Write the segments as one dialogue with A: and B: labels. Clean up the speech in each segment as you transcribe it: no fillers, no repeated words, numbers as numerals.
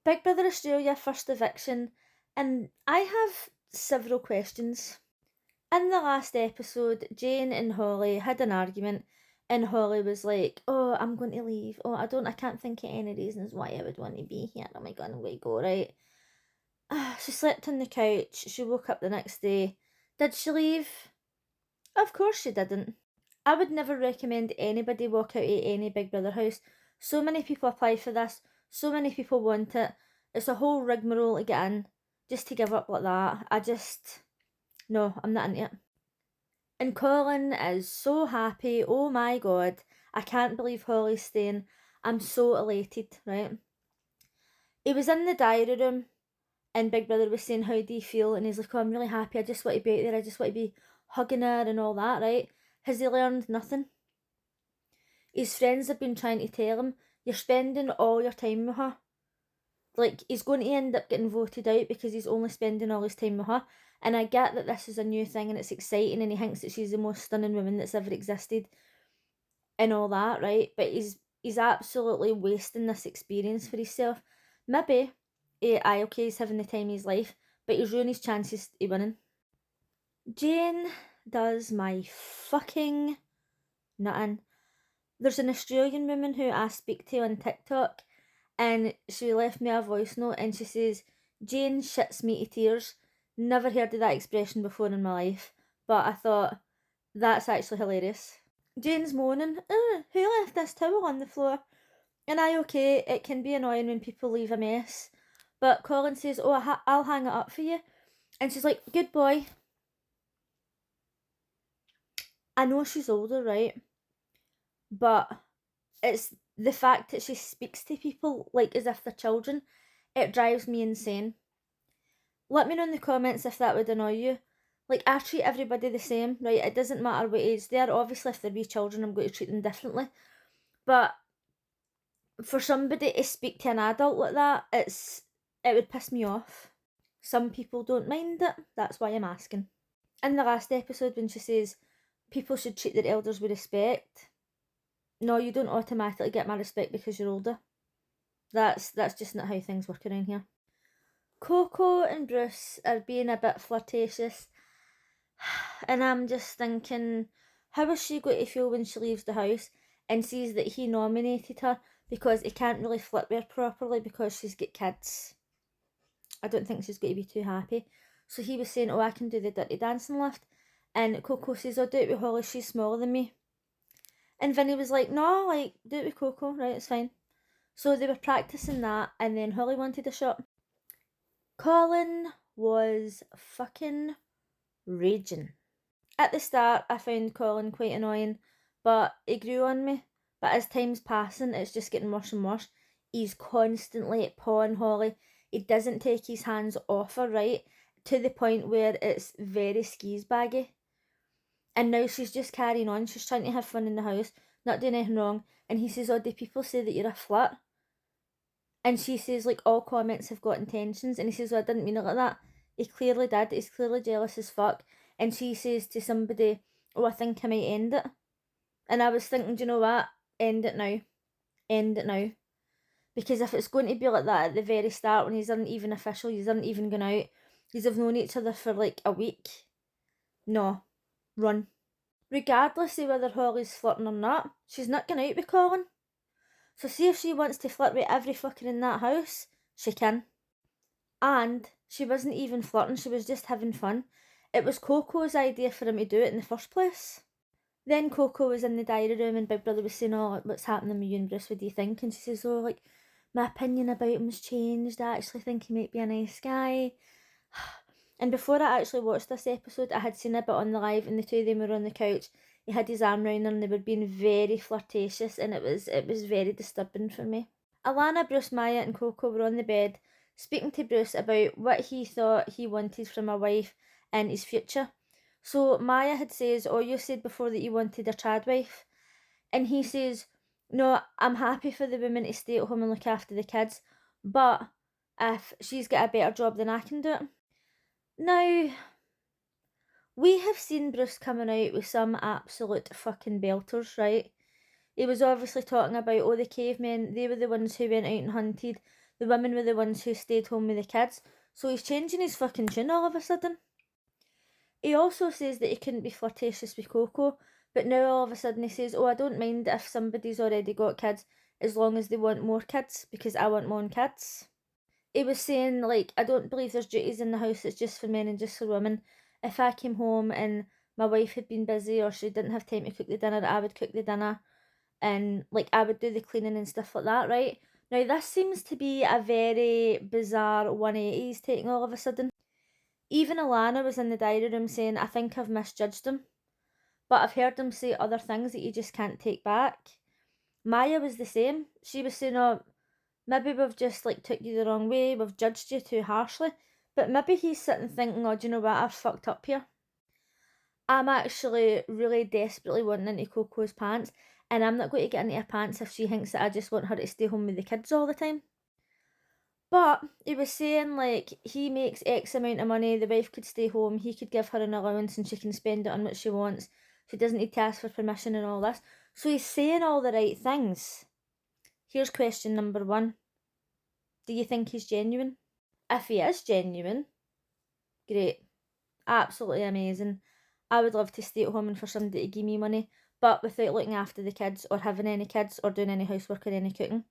A: Big Brother Australia first eviction, and I have several questions. In the last episode, Jane and Holly had an argument, and Holly was like, "Oh, I'm going to leave. Oh, I can't think of any reasons why I would want to be here. Oh my god, I'm going to go, right?" She slept on the couch. She woke up the next day. Did she leave? Of course she didn't. I would never recommend anybody walk out of any Big Brother house. So many people apply for this. So many people want it. It's a whole rigmarole to get in. Just to give up like that. No, I'm not into it. And Colin is so happy. Oh my god. I can't believe Holly's staying. I'm so elated, right? He was in the diary room and Big Brother was saying, "How do you feel?" And he's like, "Oh, I'm really happy. I just want to be out there. I just want to be hugging her and all that," right? Has he learned nothing? His friends have been trying to tell him, "You're spending all your time with her." Like, he's going to end up getting voted out because he's only spending all his time with her. And I get that this is a new thing and it's exciting and he thinks that she's the most stunning woman that's ever existed and all that, right? But he's absolutely wasting this experience for himself. Maybe, okay, he's having the time of his life, but he's ruining his chances of winning. Jane does my fucking nothing. There's an Australian woman who I speak to on TikTok, and she left me a voice note and she says, "Jane shits me to tears." Never heard of that expression before in my life, but I thought that's actually hilarious. Jane's moaning, "Who left this towel on the floor?" And okay, it can be annoying when people leave a mess. But Colin says, "Oh, I'll hang it up for you." And she's like, "Good boy." I know she's older, right? But it's the fact that she speaks to people like as if they're children. It drives me insane. Let me know in the comments if that would annoy you. Like, I treat everybody the same, right? It doesn't matter what age they are. Obviously, if they're wee children, I'm going to treat them differently. But for somebody to speak to an adult like that, it would piss me off. Some people don't mind it. That's why I'm asking. In the last episode, when she says people should treat their elders with respect, no, you don't automatically get my respect because you're older. That's just not how things work around here. Coco and Bruce are being a bit flirtatious, and I'm just thinking, how is she going to feel when she leaves the house and sees that he nominated her because he can't really flirt with her properly because she's got kids? I don't think she's going to be too happy. So he was saying, "Oh, I can do the dirty dancing lift," and Coco says, "Oh, do it with Holly, she's smaller than me." And Vinny was like, "No, like, do it with Coco, right, it's fine." So they were practicing that, and then Holly wanted a shot. Colin was fucking raging. At the start, I found Colin quite annoying, but he grew on me. But as time's passing, it's just getting worse and worse. He's constantly pawing Holly. He doesn't take his hands off her, right? To the point where it's very skis baggy. And now she's just carrying on. She's trying to have fun in the house, not doing anything wrong. And he says, "Oh, do people say that you're a flirt?" And she says, like, "All comments have got intentions." And he says, "Oh, I didn't mean it like that." He clearly did. He's clearly jealous as fuck. And she says to somebody, "Oh, I think I might end it." And I was thinking, do you know what? End it now. End it now. Because if it's going to be like that at the very start, when he's not even official, he's not even going out, he's have known each other for like a week. No. Run. Regardless of whether Holly's flirting or not, she's not going out with Colin. So see if she wants to flirt with every fucker in that house, she can. And she wasn't even flirting, she was just having fun. It was Coco's idea for him to do it in the first place. Then Coco was in the diary room and Big Brother was saying, "Oh, what's happening with you and Bruce, what do you think?" And she says, "Oh, like, my opinion about him's changed. I actually think he might be a nice guy." And before I actually watched this episode, I had seen a bit on the live and the two of them were on the couch. He had his arm round her and they were being very flirtatious and it was very disturbing for me. Alana, Bruce, Maya and Coco were on the bed speaking to Bruce about what he thought he wanted from a wife and his future. So Maya had says, "Oh, you said before that you wanted a trad wife." And he says, "No, I'm happy for the woman to stay at home and look after the kids, but if she's got a better job, then I can do it." Now, we have seen Bruce coming out with some absolute fucking belters, right? He was obviously talking about, oh, the cavemen, they were the ones who went out and hunted. the women were the ones who stayed home with the kids. So he's changing his fucking tune all of a sudden. He also says that he couldn't be flirtatious with Coco, but now all of a sudden he says, oh, I don't mind if somebody's already got kids as long as they want more kids, because I want my own kids. He was saying, like, I don't believe there's duties in the house that's just for men and just for women. If I came home and my wife had been busy or she didn't have time to cook the dinner, I would cook the dinner, and like I would do the cleaning and stuff like that, right? Now this seems to be a very bizarre 180s taking all of a sudden. Even Alana was in the diary room saying, I think I've misjudged him, but I've heard him say other things that you just can't take back. Maya was the same. She was saying, oh, maybe we've just like took you the wrong way, we've judged you too harshly, but maybe he's sitting thinking, oh, do you know what, I've fucked up here. I'm actually really desperately wanting into Coco's pants, and I'm not going to get into her pants if she thinks that I just want her to stay home with the kids all the time. But he was saying, like, he makes X amount of money, the wife could stay home, he could give her an allowance and she can spend it on what she wants. She doesn't need to ask for permission and all this. So he's saying all the right things. Here's question number 1. Do you think he's genuine? If he is genuine, great. Absolutely amazing. I would love to stay at home and for somebody to give me money, but without looking after the kids or having any kids or doing any housework or any cooking.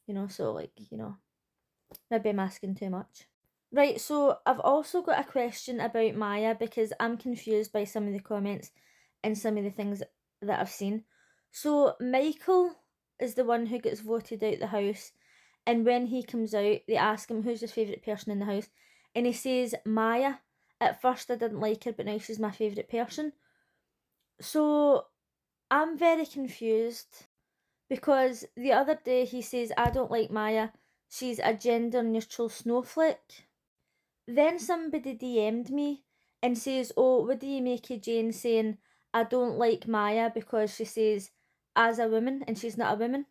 A: You know, so like, you know, maybe I'm asking too much. Right, so I've also got a question about Maya because I'm confused by some of the comments and some of the things that I've seen. So Michael is the one who gets voted out the house, and when he comes out, they ask him who's his favourite person in the house, and he says Maya. At first I didn't like her, but now she's my favourite person. So I'm very confused because the other day he says, I don't like Maya, she's a gender neutral snowflake. Then somebody DM'd me and says, oh, what do you make of Jane saying, I don't like Maya because she says, as a woman, and she's not a woman?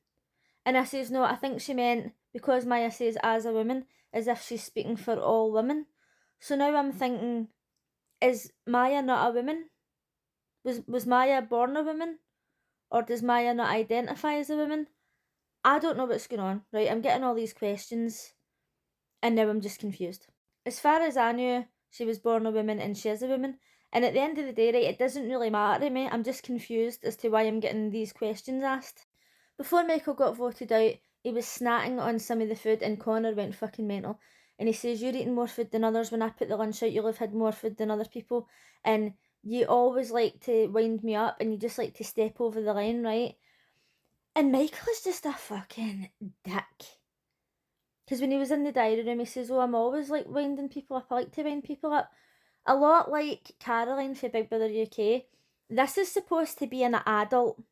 A: And I says, no, I think she meant because Maya says as a woman, as if she's speaking for all women. So now I'm thinking, is Maya not a woman? Was Maya born a woman? Or does Maya not identify as a woman? I don't know what's going on, right? I'm getting all these questions and now I'm just confused. As far as I knew, she was born a woman and she is a woman. And at the end of the day, right, it doesn't really matter to me. I'm just confused as to why I'm getting these questions asked. Before Michael got voted out, he was snacking on some of the food and Connor went fucking mental. And he says, you're eating more food than others. When I put the lunch out, you'll have had more food than other people. And you always like to wind me up and you just like to step over the line, right? And Michael is just a fucking dick. Because when he was in the diary room, he says, oh, I'm always like winding people up. I like to wind people up. A lot like Caroline for Big Brother UK. This is supposed to be an adult.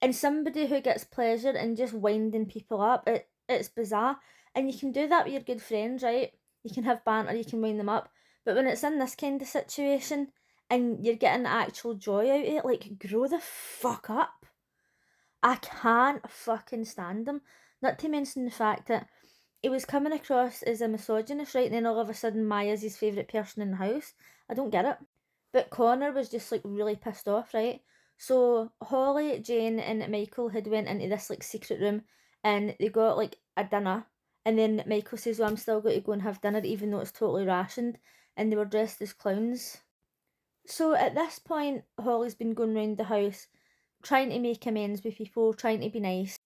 A: And somebody who gets pleasure in just winding people up. It's bizarre. And you can do that with your good friends, right? You can have banter, you can wind them up. But when it's in this kind of situation and you're getting actual joy out of it, like, grow the fuck up. I can't fucking stand him. Not to mention the fact that he was coming across as a misogynist, right? And then all of a sudden Maya's his favourite person in the house. I don't get it. But Connor was just like really pissed off, right? So Holly, Jane and Michael had went into this like secret room and they got like a dinner, and then Michael says, well, I'm still going to go and have dinner even though it's totally rationed, and they were dressed as clowns. So at this point, Holly's been going round the house trying to make amends with people, trying to be nice.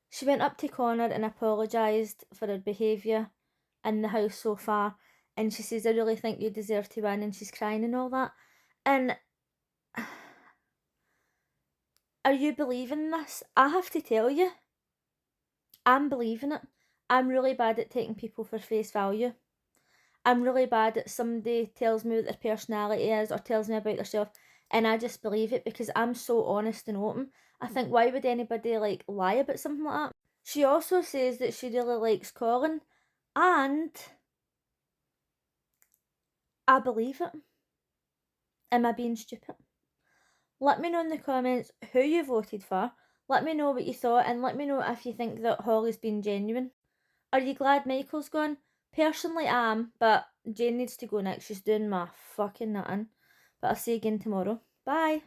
A: She went up to Connor and apologised for her behaviour in the house so far, and she says, I really think you deserve to win, and she's crying and all that. And are you believing this? I have to tell you, I'm believing it. I'm really bad at taking people for face value. I'm really bad at somebody tells me what their personality is or tells me about themselves and I just believe it because I'm so honest and open. I think, why would anybody like lie about something like that? She also says that she really likes Colin, and I believe it. Am I being stupid? Let me know in the comments who you voted for. Let me know what you thought, and let me know if you think that Holly's been genuine. Are you glad Michael's gone? Personally, I am, but Jane needs to go next. She's doing my fucking nothing. But I'll see you again tomorrow. Bye.